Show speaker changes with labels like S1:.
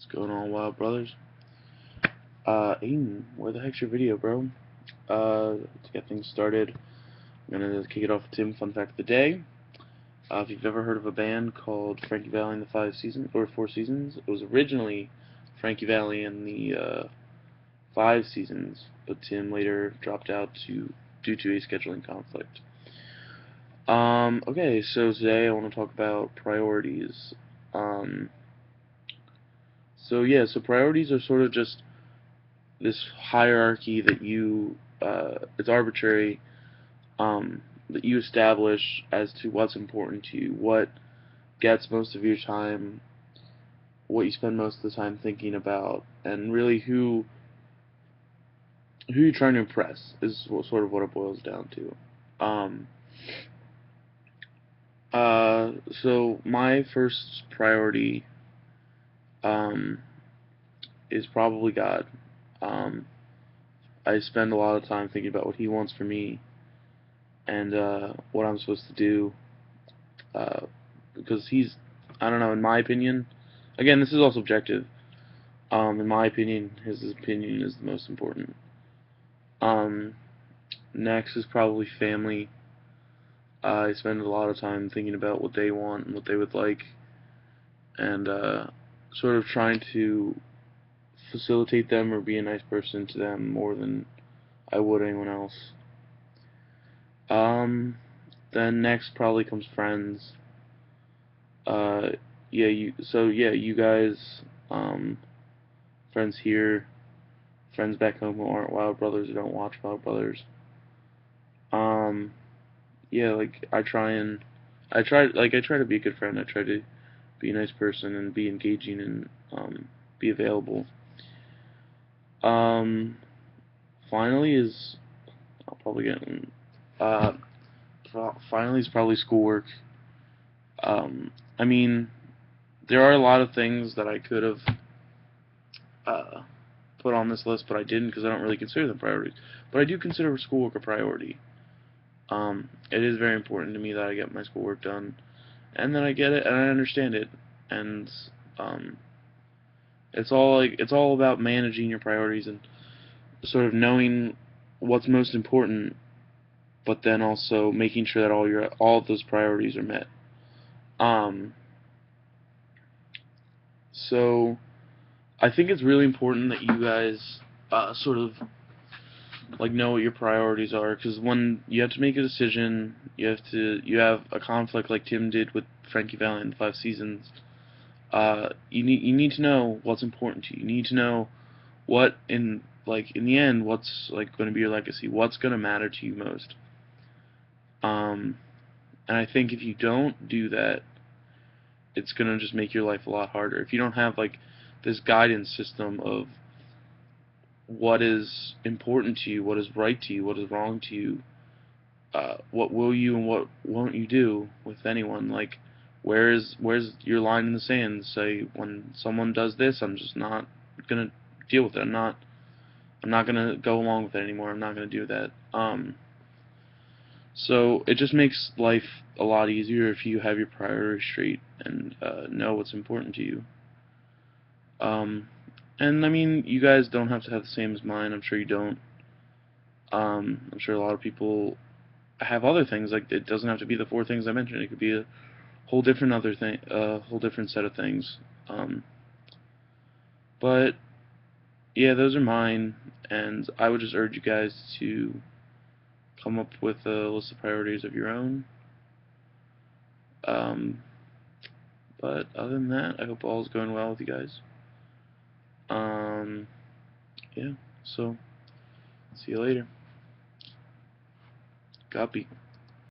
S1: What's going on, Wild Brothers? Aiden, where the heck's your video, bro? To get things started, I'm gonna kick it off with Tim. Fun fact of the day. If you've ever heard of a band called Frankie Valli and the Five Seasons, or Four Seasons, it was originally Frankie Valli and the Five Seasons, but Tim later dropped out due to a scheduling conflict. Okay, so today I want to talk about priorities. Um, so priorities are sort of just this hierarchy that it's arbitrary, that you establish as to what's important to you, what gets most of your time, what you spend most of the time thinking about, and really who you're trying to impress is sort of what it boils down to. So my first priority um, is probably God. Um, I spend a lot of time thinking about what He wants for me and what I'm supposed to do, uh, because I don't know, in my opinion, again, this is all subjective. In my opinion, His opinion is the most important. Um, Next is probably family. I spend a lot of time thinking about what they want and what they would like, and sort of trying to facilitate them or be a nice person to them more than I would anyone else. Um, then next probably comes friends. Uh, you guys, um, friends here, friends back home who aren't Wild Brothers or don't watch Wild Brothers. Um, yeah, like I try to be a good friend. I try to be a nice person and be engaging and be available. Um, Finally is I'll probably get uh, finally is probably schoolwork. I mean, there are a lot of things that I could have uh, put on this list, but I didn't because I don't really consider them priorities. But I do consider schoolwork a priority. It is very important to me that I get my schoolwork done, and that I get it and I understand it, and um, it's all about managing your priorities and sort of knowing what's most important, but then also making sure that all of those priorities are met. Um, so I think it's really important that you guys sort of like know what your priorities are, because when you have to make a decision, you have a conflict like Tim did with Frankie Valli in the Five Seasons. You need to know what's important to you. You need to know what in the end what's like going to be your legacy. What's going to matter to you most. Um, and I think if you don't do that, it's going to just make your life a lot harder. If you don't have like this guidance system of what is important to you, what is right to you, what is wrong to you, what will you and what won't you do with anyone? Like, where's your line in the sand? Say when someone does this, I'm just not gonna deal with it. I'm not gonna go along with it anymore. I'm not gonna do that. So it just makes life a lot easier if you have your priorities straight and know what's important to you. Um, and I mean, you guys don't have to have the same as mine. I'm sure you don't. I'm sure a lot of people have other things. Like it doesn't have to be the four things I mentioned. It could be a whole different other thing, a whole different set of things. Um, but yeah, those are mine, and I would just urge you guys to come up with a list of priorities of your own. Um, but other than that, I hope all is going well with you guys. Um, yeah, so see you later. Copy.